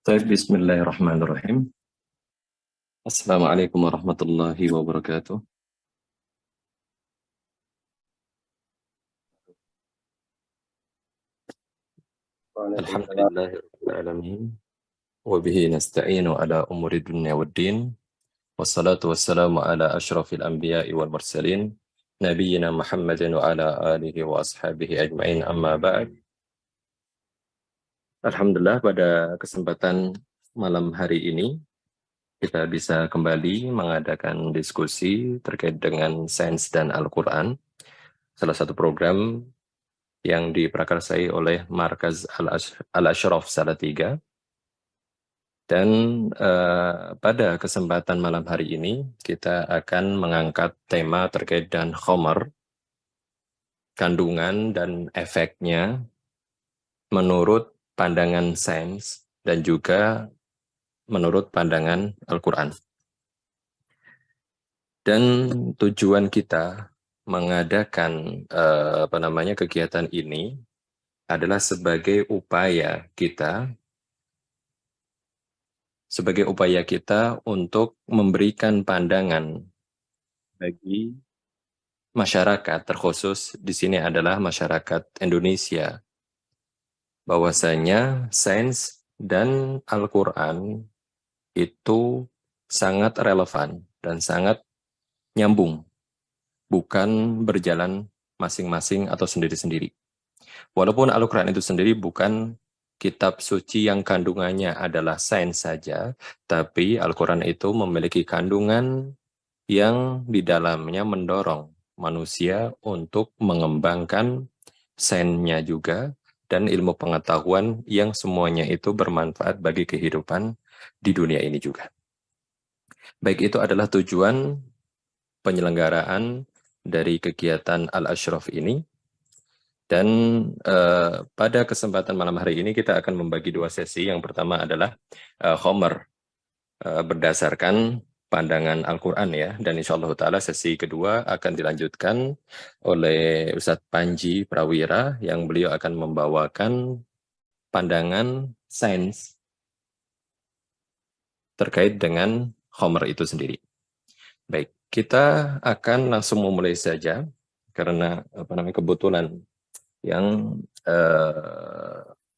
Baik, Bismillahirrahmanirrahim. Assalamualaikum warahmatullahi wabarakatuh. Waalaikumsalam. Alhamdulillahirrahmanirrahim. Wabihi nasta'inu ala umuri dunya waddin. Wassalatu wassalamu ala ashrafil anbiya'i wal mursalin. Nabiyyina Muhammadin wa ala alihi wa ashabihi ajma'in amma ba'd. Alhamdulillah pada kesempatan malam hari ini kita bisa kembali mengadakan diskusi terkait dengan sains dan Al-Quran. Salah satu program yang diprakarsai oleh Markaz Al-Ashraf Salatiga. Dan pada kesempatan malam hari ini, kita akan mengangkat tema terkait dengan khamar, kandungan dan efeknya menurut pandangan sains dan juga menurut pandangan Al-Quran. Dan tujuan kita mengadakan kegiatan ini adalah sebagai upaya kita untuk memberikan pandangan bagi masyarakat, terkhusus di sini adalah masyarakat Indonesia, bahwasanya sains dan Al-Quran itu sangat relevan dan sangat nyambung, bukan berjalan masing-masing atau sendiri-sendiri. Walaupun Al-Quran itu sendiri bukan kitab suci yang kandungannya adalah sains saja, tapi Al-Quran itu memiliki kandungan yang di dalamnya mendorong manusia untuk mengembangkan sainsnya juga dan ilmu pengetahuan yang semuanya itu bermanfaat bagi kehidupan di dunia ini juga. Baik, itu adalah tujuan penyelenggaraan dari kegiatan Al-Ashraf ini. Dan pada kesempatan malam hari ini kita akan membagi dua sesi. Yang pertama adalah khamar berdasarkan pandangan Al-Quran ya. Dan insya Allah ta'ala sesi kedua akan dilanjutkan oleh Ustadz Panji Prawira yang beliau akan membawakan pandangan sains terkait dengan khamar itu sendiri. Baik, kita akan langsung memulai saja karena kebetulan yang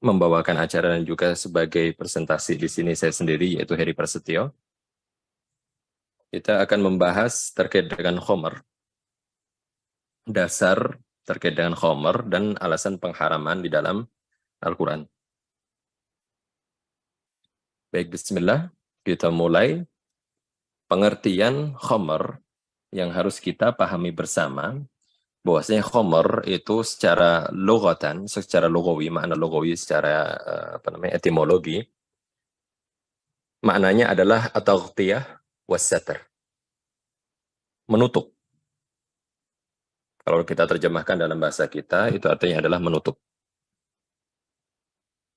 membawakan acara dan juga sebagai presentasi di sini saya sendiri, yaitu Heri Prasetyo. Kita akan membahas terkait dengan khamar, dasar terkait dengan khamar dan alasan pengharaman di dalam Al-Quran. Baik, bismillah, kita mulai. Pengertian khamar yang harus kita pahami bersama, bahwasanya khamar itu secara logatan, secara logawi, makna logawi secara etimologi, maknanya adalah at-taghtiyah was-satr, menutup. Kalau kita terjemahkan dalam bahasa kita, itu artinya adalah menutup.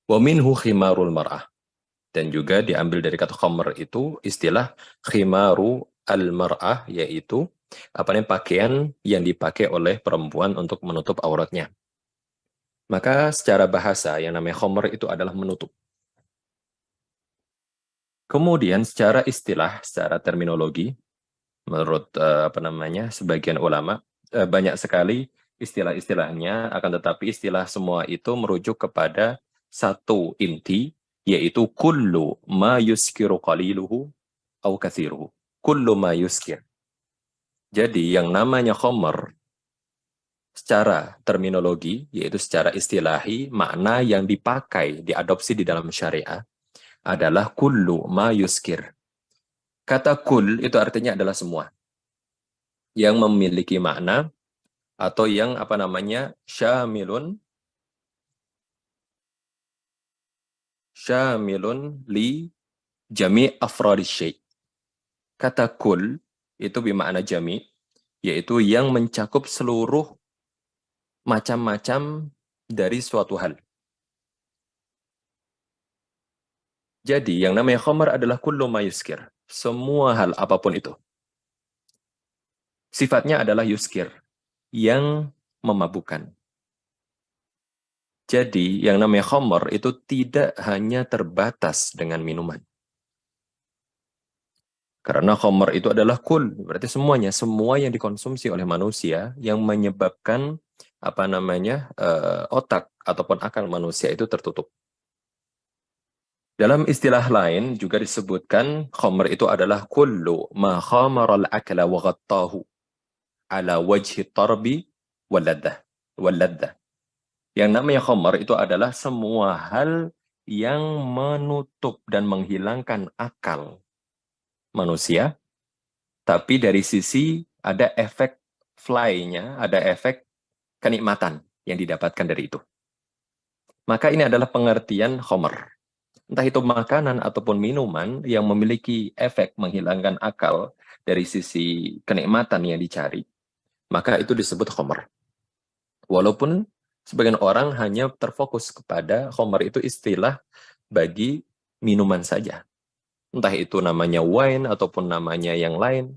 Wa minhu khimarul mar'ah. Dan juga diambil dari kata khamar itu istilah khimaru al-mar'ah, yaitu pakaian yang dipakai oleh perempuan untuk menutup auratnya. Maka secara bahasa yang namanya khamar itu adalah menutup. Kemudian secara istilah, secara terminologi, menurut sebagian ulama, banyak sekali istilah-istilahnya, akan tetapi istilah semua itu merujuk kepada satu inti, yaitu kullu ma yuskiru qaliluhu au kathiruhu. Kullu ma yuskir. Jadi yang namanya khamar secara terminologi, yaitu secara istilahi, makna yang dipakai, diadopsi di dalam syariah adalah kullu ma yuskir. Kata kul itu artinya adalah semua yang memiliki makna atau yang syamilun li jami' afradis syai'. Kata kul itu bermakna jami', yaitu yang mencakup seluruh macam-macam dari suatu hal. Jadi yang namanya khamar adalah kullu ma yuskir, semua hal apapun itu. Sifatnya adalah yuskir, yang memabukkan. Jadi yang namanya khamr itu tidak hanya terbatas dengan minuman. Karena khamr itu adalah kul, berarti semuanya, semua yang dikonsumsi oleh manusia yang menyebabkan otak ataupun akal manusia itu tertutup. Dalam istilah lain juga disebutkan khamr itu adalah kullu ma khamara al-akla wa ghattahu ala wajhi tarbi wal laddah. Yang namanya khamr itu adalah semua hal yang menutup dan menghilangkan akal manusia, tapi dari sisi ada efek fly-nya, ada efek kenikmatan yang didapatkan dari itu. Maka ini adalah pengertian khamr. Entah itu makanan ataupun minuman yang memiliki efek menghilangkan akal dari sisi kenikmatan yang dicari, maka itu disebut khamr. Walaupun sebagian orang hanya terfokus kepada khamr itu istilah bagi minuman saja. Entah itu namanya wine ataupun namanya yang lain.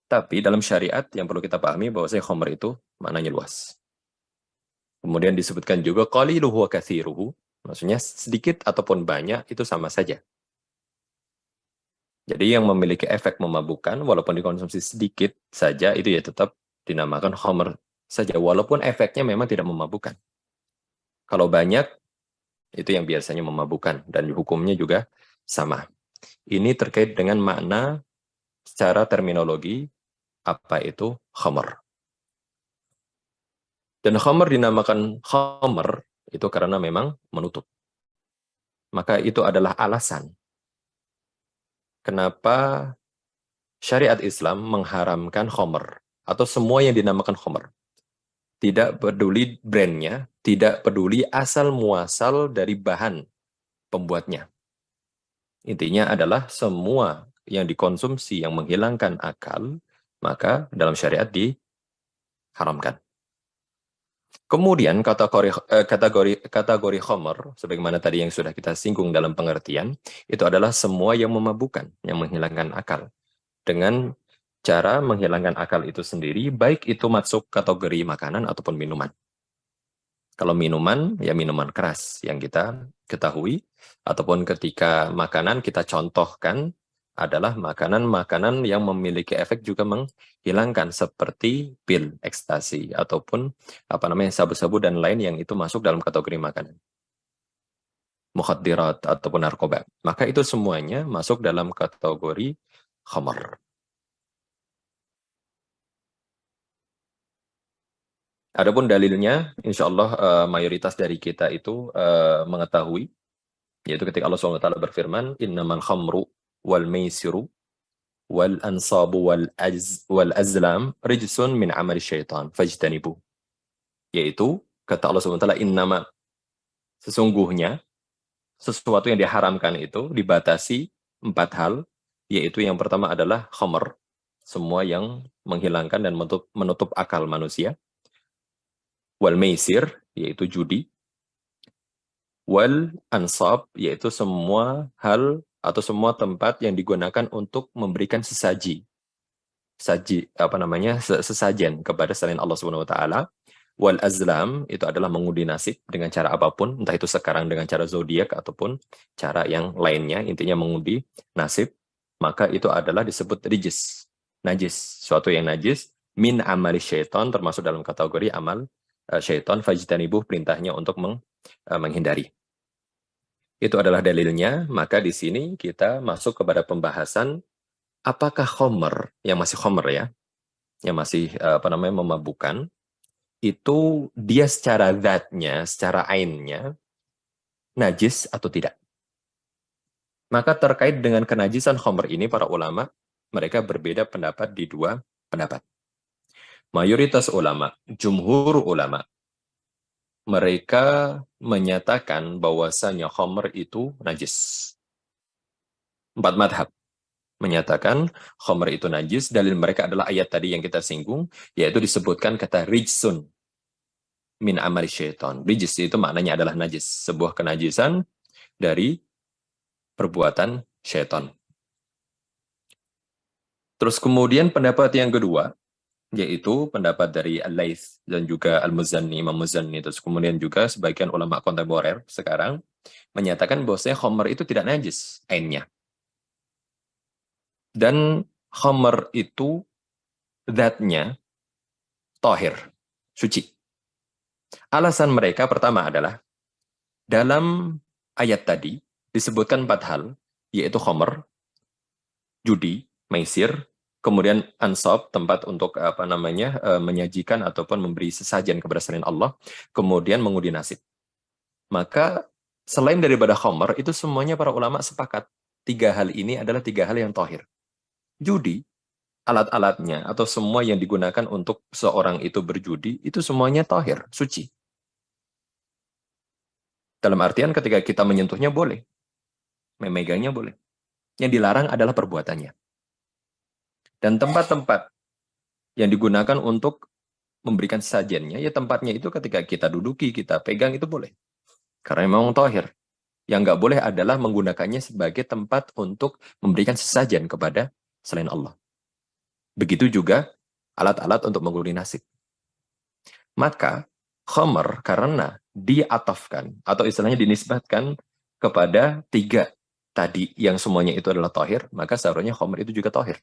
Tapi dalam syariat yang perlu kita pahami bahwa khamr itu maknanya luas. Kemudian disebutkan juga qaliluhu wa katsiruhu, maksudnya sedikit ataupun banyak itu sama saja. Jadi yang memiliki efek memabukkan walaupun dikonsumsi sedikit saja itu ya tetap dinamakan khamr saja walaupun efeknya memang tidak memabukkan. Kalau banyak itu yang biasanya memabukkan dan hukumnya juga sama. Ini terkait dengan makna secara terminologi apa itu khamr. Dan khamr dinamakan khamr itu karena memang menutup. Maka itu adalah alasan kenapa syariat Islam mengharamkan khamr atau semua yang dinamakan khamr. Tidak peduli brandnya, tidak peduli asal muasal dari bahan pembuatnya. Intinya adalah semua yang dikonsumsi yang menghilangkan akal, maka dalam syariat diharamkan. Kemudian kategori khamr, sebagaimana tadi yang sudah kita singgung dalam pengertian, itu adalah semua yang memabukkan, yang menghilangkan akal. Dengan cara menghilangkan akal itu sendiri, baik itu masuk kategori makanan ataupun minuman. Kalau minuman, ya minuman keras yang kita ketahui, ataupun ketika makanan kita contohkan adalah makanan-makanan yang memiliki efek juga menghilangkan seperti pil, ekstasi, ataupun sabu-sabu dan lain yang itu masuk dalam kategori makanan. Mukhaddirat ataupun narkoba. Maka itu semuanya masuk dalam kategori khamr. Adapun dalilnya, insya Allah mayoritas dari kita itu mengetahui, yaitu ketika Allah SWT berfirman, innamal khamru wal maisiru wal ansabu wal azlam rijsun min amali syaitan fajtanibu. Yaitu, kata Allah SWT, innama, sesungguhnya, sesuatu yang diharamkan itu dibatasi 4 hal, yaitu yang pertama adalah khamr, semua yang menghilangkan dan menutup akal manusia. Wal maisir, yaitu judi. Wal ansab, yaitu semua hal atau semua tempat yang digunakan untuk memberikan sesajen kepada selain Allah Subhanahu wa taala. Wal azlam, itu adalah mengundi nasib dengan cara apapun, entah itu sekarang dengan cara zodiak ataupun cara yang lainnya, intinya mengundi nasib, maka itu adalah disebut rijis, najis, suatu yang najis, min amali syaitan, termasuk dalam kategori amal syaitan, fajtanibuh, perintahnya untuk menghindari. Itu adalah dalilnya, maka di sini kita masuk kepada pembahasan apakah khamr, yang masih khamr ya, yang masih memabukkan, itu dia secara zatnya, secara ainnya, najis atau tidak. Maka terkait dengan kenajisan khamr ini, para ulama, mereka berbeda pendapat di 2 pendapat. Mayoritas ulama, jumhur ulama, mereka menyatakan bahwasanya khamr itu najis. 4 madhab menyatakan khamr itu najis. Dalil mereka adalah ayat tadi yang kita singgung, yaitu disebutkan kata rijsun min amali syaitan. Rijis itu maknanya adalah najis, sebuah kenajisan dari perbuatan syaitan. Terus kemudian pendapat yang kedua, yaitu pendapat dari Al-Laits dan juga Al-Muzanni, Imam Muzanni, terus kemudian juga sebagian ulama kontemporer sekarang menyatakan bahwasanya khamr itu tidak najis ainnya. Dan khamr itu zatnya tahir, suci. Alasan mereka pertama adalah dalam ayat tadi disebutkan 4 hal, yaitu khamr, judi, maisir, kemudian ansab, tempat untuk menyajikan ataupun memberi sesajen kepada selain Allah, kemudian mengundi nasib. Maka selain daripada khamr, itu semuanya para ulama sepakat 3 hal ini adalah 3 hal yang tahir. Judi, alat-alatnya atau semua yang digunakan untuk seorang itu berjudi, itu semuanya tahir, suci. Dalam artian ketika kita menyentuhnya boleh, memegangnya boleh. Yang dilarang adalah perbuatannya. Dan tempat-tempat yang digunakan untuk memberikan sajiannya, ya tempatnya itu ketika kita duduki, kita pegang itu boleh. Karena memang tahir. Yang nggak boleh adalah menggunakannya sebagai tempat untuk memberikan sesajen kepada selain Allah. Begitu juga alat-alat untuk mengundi nasib. Maka khamr karena diatafkan atau istilahnya dinisbatkan kepada 3 tadi yang semuanya itu adalah tahir, maka seharusnya khamr itu juga tahir.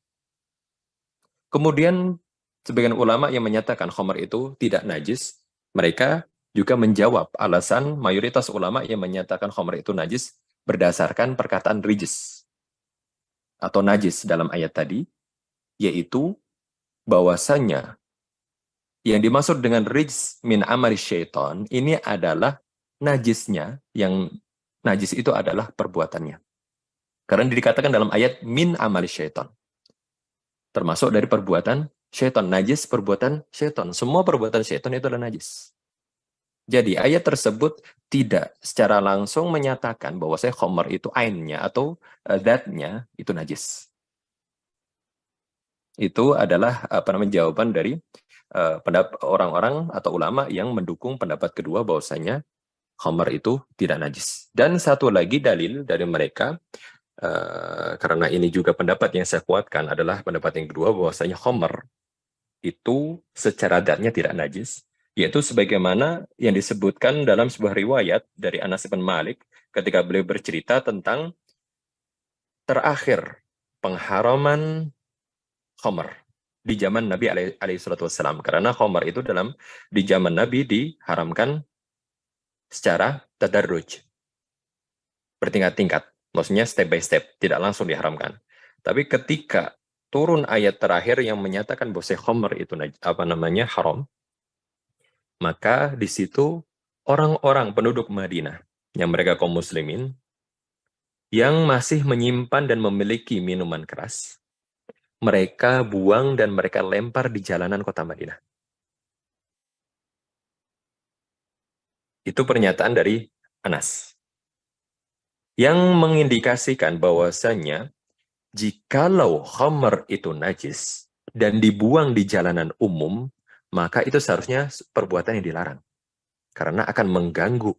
Kemudian sebagian ulama yang menyatakan khamr itu tidak najis, mereka juga menjawab alasan mayoritas ulama yang menyatakan khamr itu najis berdasarkan perkataan rijis atau najis dalam ayat tadi, yaitu bahwasanya yang dimaksud dengan rijs min amali syaitan ini adalah najisnya, yang najis itu adalah perbuatannya. Karena dikatakan dalam ayat min amali syaitan. Termasuk dari perbuatan syaitan. Najis perbuatan syaitan. Semua perbuatan syaitan itu adalah najis. Jadi ayat tersebut tidak secara langsung menyatakan bahwa khamr itu ainnya atau zatnya itu najis. Itu adalah jawaban dari pendapat orang-orang atau ulama yang mendukung pendapat kedua bahwasanya khamr itu tidak najis. Dan satu lagi dalil dari mereka, karena ini juga pendapat yang saya kuatkan adalah pendapat yang kedua bahwasanya khamr itu secara zatnya tidak najis, yaitu sebagaimana yang disebutkan dalam sebuah riwayat dari Anas bin Malik ketika beliau bercerita tentang terakhir pengharaman khamr di zaman Nabi alaihi salatu wassalam. Karena khamr itu di zaman Nabi diharamkan secara tadarruj, bertingkat-tingkat, maksudnya step by step, tidak langsung diharamkan. Tapi ketika turun ayat terakhir yang menyatakan bahwa khamr itu haram, maka di situ orang-orang penduduk Madinah yang mereka kaum muslimin yang masih menyimpan dan memiliki minuman keras, mereka buang dan mereka lempar di jalanan kota Madinah. Itu pernyataan dari Anas. Yang mengindikasikan bahwasanya jikalau khamr itu najis dan dibuang di jalanan umum, maka itu seharusnya perbuatan yang dilarang. Karena akan mengganggu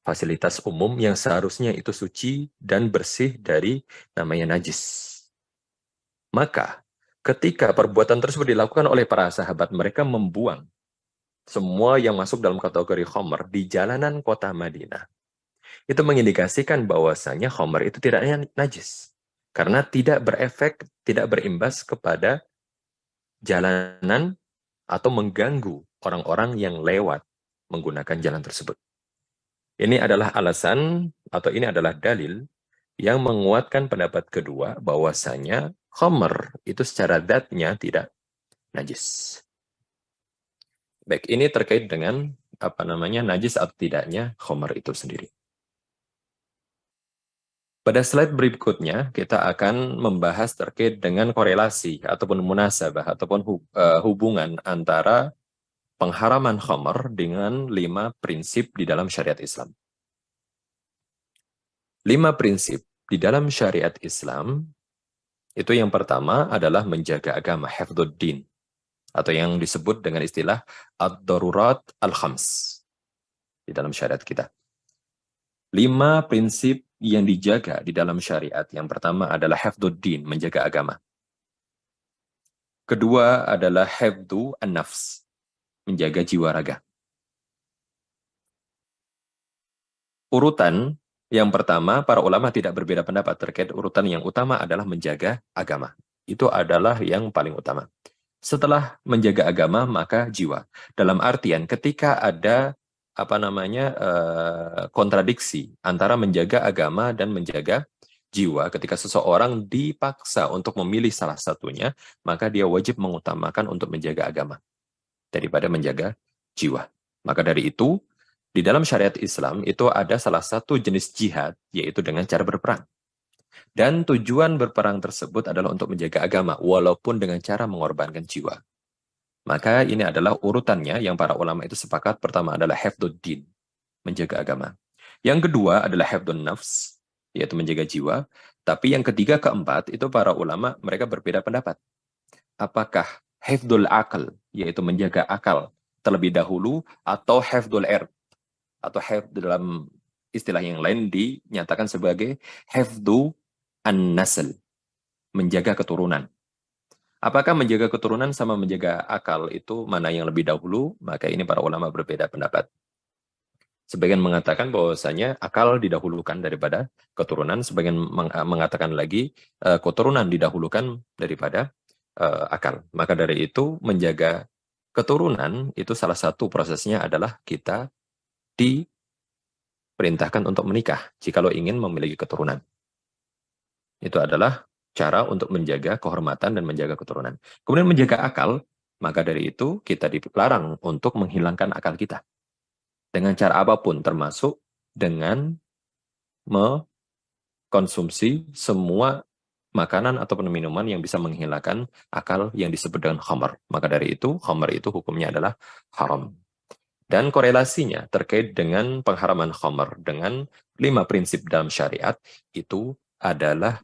fasilitas umum yang seharusnya itu suci dan bersih dari namanya najis. Maka ketika perbuatan tersebut dilakukan oleh para sahabat, mereka membuang semua yang masuk dalam kategori khamr di jalanan kota Madinah. Itu mengindikasikan bahwasanya khamr itu tidak najis. Karena tidak berefek, tidak berimbas kepada jalanan atau mengganggu orang-orang yang lewat menggunakan jalan tersebut. Ini adalah alasan atau ini adalah dalil yang menguatkan pendapat kedua bahwasanya khamr itu secara zatnya tidak najis. Baik, ini terkait dengan najis atau tidaknya khamr itu sendiri. Pada slide berikutnya kita akan membahas terkait dengan korelasi ataupun munasabah ataupun hubungan antara pengharaman khamr dengan 5 prinsip di dalam syariat Islam. 5 prinsip di dalam syariat Islam, itu yang pertama adalah menjaga agama, hifdzuddin, atau yang disebut dengan istilah ad-darurat al-khams di dalam syariat kita. 5 prinsip yang dijaga di dalam syariat. Yang pertama adalah hifdzuddin, menjaga agama. Kedua adalah hifdzu an-nafs, menjaga jiwa raga. Urutan yang pertama, para ulama tidak berbeda pendapat terkait urutan yang utama adalah menjaga agama. Itu adalah yang paling utama. Setelah menjaga agama, maka jiwa. Dalam artian ketika ada kontradiksi antara menjaga agama dan menjaga jiwa, ketika seseorang dipaksa untuk memilih salah satunya, maka dia wajib mengutamakan untuk menjaga agama daripada menjaga jiwa. Maka dari itu, di dalam syariat Islam itu ada salah satu jenis jihad, yaitu dengan cara berperang. Dan tujuan berperang tersebut adalah untuk menjaga agama, walaupun dengan cara mengorbankan jiwa. Maka ini adalah urutannya yang para ulama itu sepakat. Pertama adalah hifdzuddin, menjaga agama. Yang kedua adalah hifdzun nafs, yaitu menjaga jiwa. Tapi yang ketiga, keempat, itu para ulama mereka berbeda pendapat. Apakah hifdzul akal, yaitu menjaga akal terlebih dahulu, atau hifdzul ird, atau hifdz dalam istilah yang lain dinyatakan sebagai hifdzu an-nasl, menjaga keturunan. Apakah menjaga keturunan sama menjaga akal itu mana yang lebih dahulu? Maka ini para ulama berbeda pendapat. Sebagian mengatakan bahwasanya akal didahulukan daripada keturunan, sebagian mengatakan lagi keturunan didahulukan daripada akal. Maka dari itu menjaga keturunan itu salah satu prosesnya adalah kita diperintahkan untuk menikah jikalau ingin memiliki keturunan. Itu adalah cara untuk menjaga kehormatan dan menjaga keturunan. Kemudian menjaga akal, maka dari itu kita dilarang untuk menghilangkan akal kita. Dengan cara apapun, termasuk dengan mengkonsumsi semua makanan ataupun minuman yang bisa menghilangkan akal yang disebut dengan khamar. Maka dari itu, khamar itu hukumnya adalah haram. Dan korelasinya terkait dengan pengharaman khamar dengan 5 prinsip dalam syariat itu adalah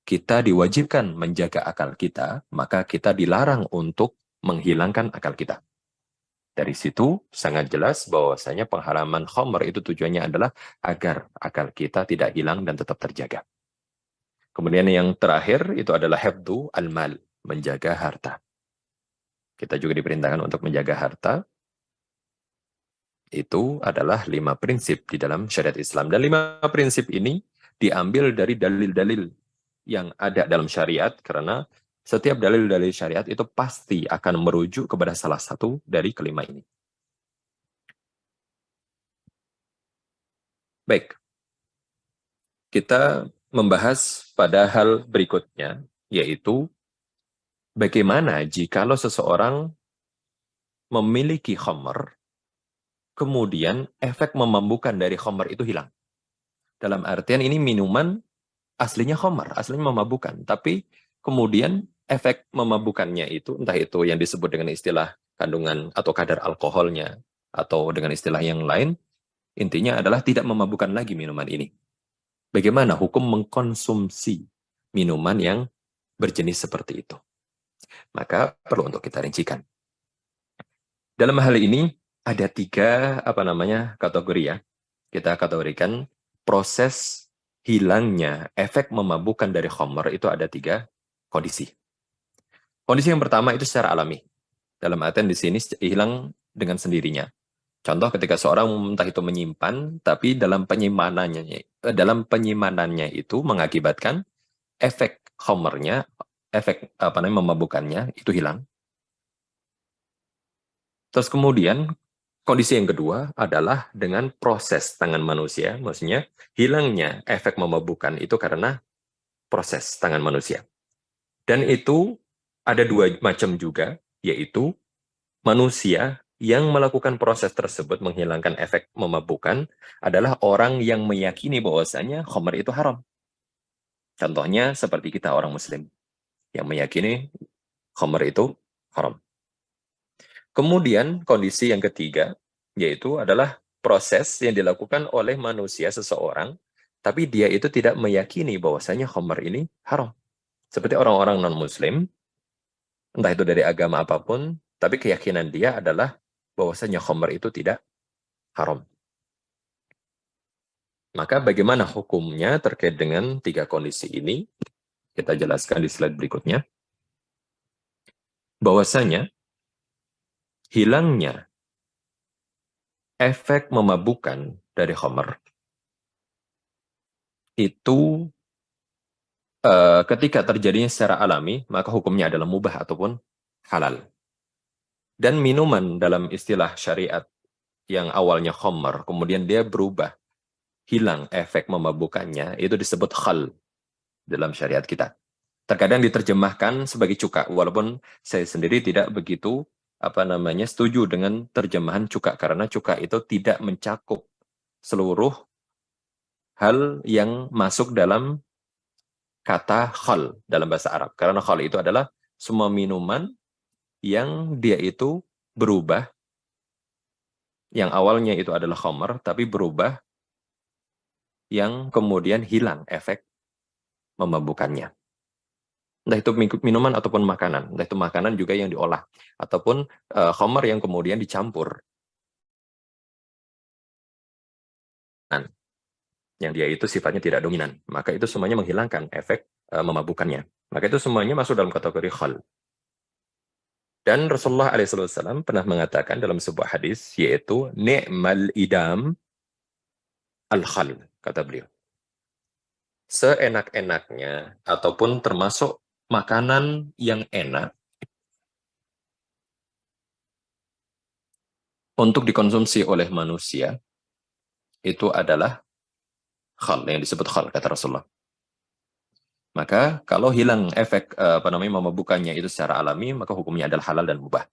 kita diwajibkan menjaga akal kita, maka kita dilarang untuk menghilangkan akal kita. Dari situ sangat jelas bahwasanya pengharaman khamr itu tujuannya adalah agar akal kita tidak hilang dan tetap terjaga. Kemudian yang terakhir itu adalah hifdzu al-mal, menjaga harta. Kita juga diperintahkan untuk menjaga harta. Itu adalah 5 prinsip di dalam syariat Islam. Dan 5 prinsip ini diambil dari dalil-dalil yang ada dalam syariat, karena setiap dalil-dalil syariat itu pasti akan merujuk kepada salah satu dari kelima ini. Baik, kita membahas pada hal berikutnya, yaitu bagaimana jikalau seseorang memiliki khamr, kemudian efek memabukkan dari khamr itu hilang. Dalam artian ini minuman aslinya khamar, aslinya memabukkan. Tapi kemudian efek memabukkannya itu, entah itu yang disebut dengan istilah kandungan atau kadar alkoholnya, atau dengan istilah yang lain, intinya adalah tidak memabukkan lagi minuman ini. Bagaimana hukum mengkonsumsi minuman yang berjenis seperti itu? Maka perlu untuk kita rincikan. Dalam hal ini ada 3 kategori ya. Kita kategorikan proses hilangnya efek memabukkan dari khamr itu ada 3 kondisi. Kondisi yang pertama itu secara alami. Dalam artian di sini hilang dengan sendirinya. Contoh ketika seorang entah itu menyimpan, tapi dalam penyimpanan itu mengakibatkan efek khamrnya, efek memabukkannya itu hilang. Terus kemudian kondisi yang kedua adalah dengan proses tangan manusia, maksudnya hilangnya efek memabukkan itu karena proses tangan manusia. Dan itu ada 2 macam juga, yaitu manusia yang melakukan proses tersebut menghilangkan efek memabukkan adalah orang yang meyakini bahwasanya khamr itu haram. Contohnya seperti kita orang muslim yang meyakini khamr itu haram. Kemudian kondisi yang ketiga yaitu adalah proses yang dilakukan oleh manusia seseorang, tapi dia itu tidak meyakini bahwasanya khamr ini haram. Seperti orang-orang non-muslim, entah itu dari agama apapun, tapi keyakinan dia adalah bahwasanya khamr itu tidak haram. Maka bagaimana hukumnya terkait dengan 3 kondisi ini? Kita jelaskan di slide berikutnya. bahwasanya hilangnya efek memabukkan dari khamr itu ketika terjadinya secara alami, maka hukumnya adalah mubah ataupun halal. Dan minuman dalam istilah syariat yang awalnya khamr, kemudian dia berubah, hilang efek memabukkannya, itu disebut khal dalam syariat kita. Terkadang diterjemahkan sebagai cuka, walaupun saya sendiri tidak begitu setuju dengan terjemahan cuka, karena cuka itu tidak mencakup seluruh hal yang masuk dalam kata khal dalam bahasa Arab. Karena khal itu adalah semua minuman yang dia itu berubah, yang awalnya itu adalah khamr, tapi berubah, yang kemudian hilang efek memabukkannya. Entah itu minuman ataupun makanan, entah itu makanan juga yang diolah, ataupun khamr yang kemudian dicampur, yang dia itu sifatnya tidak dominan, maka itu semuanya menghilangkan efek memabukkannya. Maka itu semuanya masuk dalam kategori khal. Dan Rasulullah SAW pernah mengatakan dalam sebuah hadis, yaitu ni'mal idam al-khal, kata beliau. Seenak-enaknya, ataupun termasuk makanan yang enak untuk dikonsumsi oleh manusia, itu adalah khal, yang disebut khal, kata Rasulullah. Maka kalau hilang efek memabukkannya itu secara alami, maka hukumnya adalah halal dan mubah.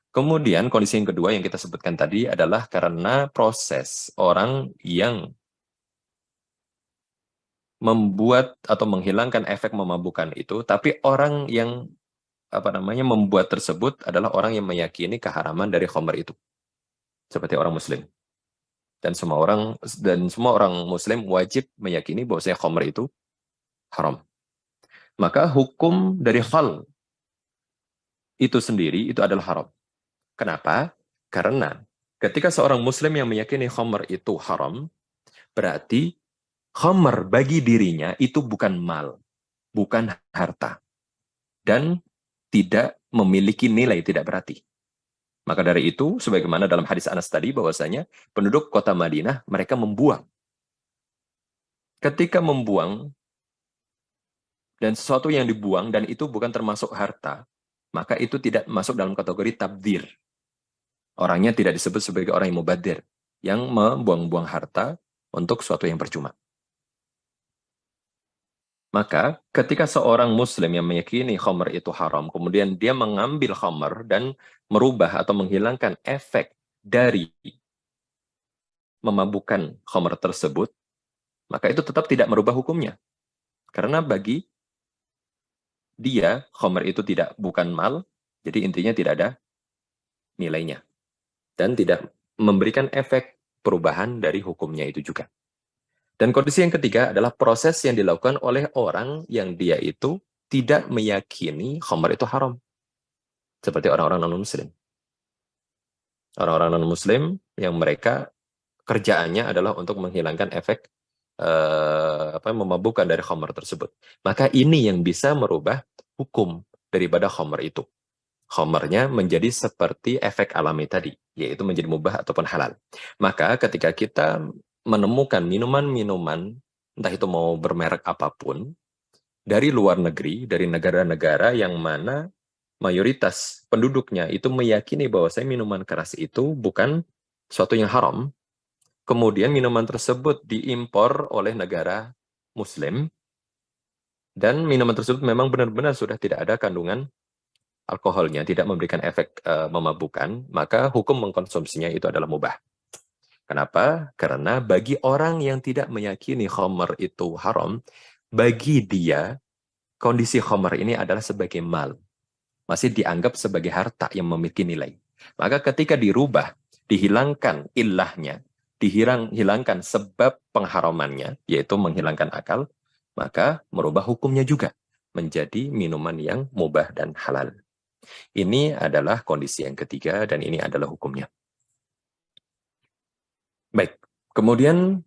Kemudian kondisi yang kedua yang kita sebutkan tadi adalah karena proses orang yang membuat atau menghilangkan efek memabukkan itu, tapi orang yang membuat tersebut adalah orang yang meyakini keharaman dari khamr itu, seperti orang Muslim. Dan semua orang Muslim wajib meyakini bahwasanya khamr itu haram. Maka hukum dari khal itu sendiri itu adalah haram. Kenapa? Karena ketika seorang Muslim yang meyakini khamr itu haram, berarti khamr bagi dirinya itu bukan mal, bukan harta, dan tidak memiliki nilai, tidak berarti. Maka dari itu, sebagaimana dalam hadis Anas tadi, bahwasanya penduduk kota Madinah, mereka membuang. Ketika membuang, dan sesuatu yang dibuang, dan itu bukan termasuk harta, maka itu tidak masuk dalam kategori tabdir. Orangnya tidak disebut sebagai orang yang mubadir, yang membuang-buang harta untuk sesuatu yang percuma. Maka ketika seorang Muslim yang meyakini khamr itu haram, kemudian dia mengambil khamr dan merubah atau menghilangkan efek dari memabukkan khamr tersebut, maka itu tetap tidak merubah hukumnya. Karena bagi dia, khamr itu bukan mal, jadi intinya tidak ada nilainya. Dan tidak memberikan efek perubahan dari hukumnya itu juga. Dan kondisi yang ketiga adalah proses yang dilakukan oleh orang yang dia itu tidak meyakini khamr itu haram. Seperti orang-orang non-muslim. Orang-orang non-muslim yang mereka kerjaannya adalah untuk menghilangkan efek memabukkan dari khamr tersebut. Maka ini yang bisa merubah hukum daripada khamr itu. Khamrnya menjadi seperti efek alami tadi, yaitu menjadi mubah ataupun halal. Maka ketika kita menemukan minuman-minuman, entah itu mau bermerek apapun, dari luar negeri, dari negara-negara yang mana mayoritas penduduknya itu meyakini bahwa minuman keras itu bukan suatu yang haram, kemudian minuman tersebut diimpor oleh negara Muslim, dan minuman tersebut memang benar-benar sudah tidak ada kandungan alkoholnya, tidak memberikan efek memabukkan, maka hukum mengkonsumsinya itu adalah mubah. Kenapa? Karena bagi orang yang tidak meyakini khamr itu haram, bagi dia kondisi khamr ini adalah sebagai mal. Masih dianggap sebagai harta yang memiliki nilai. Maka ketika dirubah, dihilangkan ilahnya, dihilangkan sebab pengharamannya, yaitu menghilangkan akal, maka merubah hukumnya juga menjadi minuman yang mubah dan halal. Ini adalah kondisi yang ketiga dan ini adalah hukumnya. Baik, kemudian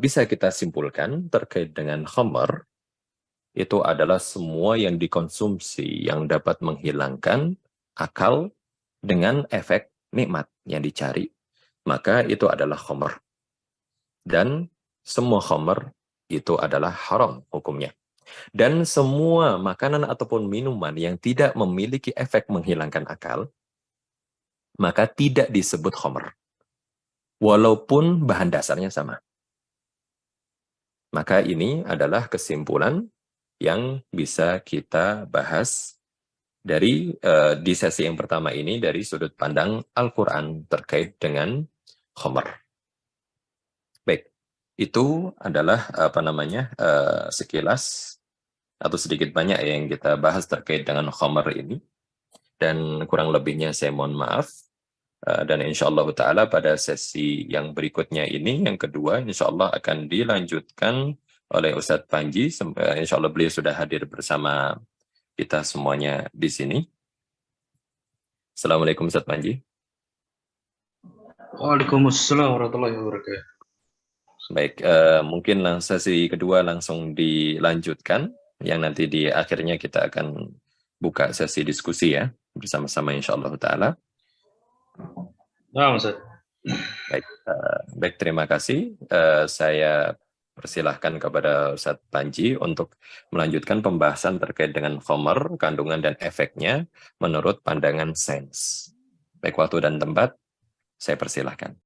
bisa kita simpulkan terkait dengan khamr, itu adalah semua yang dikonsumsi yang dapat menghilangkan akal dengan efek nikmat yang dicari, maka itu adalah khamr. Dan semua khamr itu adalah haram hukumnya. Dan semua makanan ataupun minuman yang tidak memiliki efek menghilangkan akal, maka tidak disebut khamr. Walaupun bahan dasarnya sama. Maka ini adalah kesimpulan yang bisa kita bahas dari di sesi yang pertama ini dari sudut pandang Al-Quran terkait dengan khamr. Baik, itu adalah sekilas atau sedikit banyak yang kita bahas terkait dengan khamr ini, dan kurang lebihnya saya mohon maaf. Dan insya Allah ta'ala pada sesi yang berikutnya ini, yang kedua, insya Allah akan dilanjutkan oleh Ustadz Panji. Insya Allah beliau sudah hadir bersama kita semuanya di sini. Assalamualaikum Ustadz Panji. Waalaikumsalam warahmatullahi wabarakatuh. Baik, mungkin sesi kedua langsung dilanjutkan, yang nanti di akhirnya kita akan buka sesi diskusi ya, bersama-sama insya Allah ta'ala. Nah, Ustaz. Baik, terima kasih. Saya persilahkan kepada Ustadz Panji untuk melanjutkan pembahasan terkait dengan khamr, kandungan dan efeknya menurut pandangan sains. Baik, waktu dan tempat, saya persilahkan.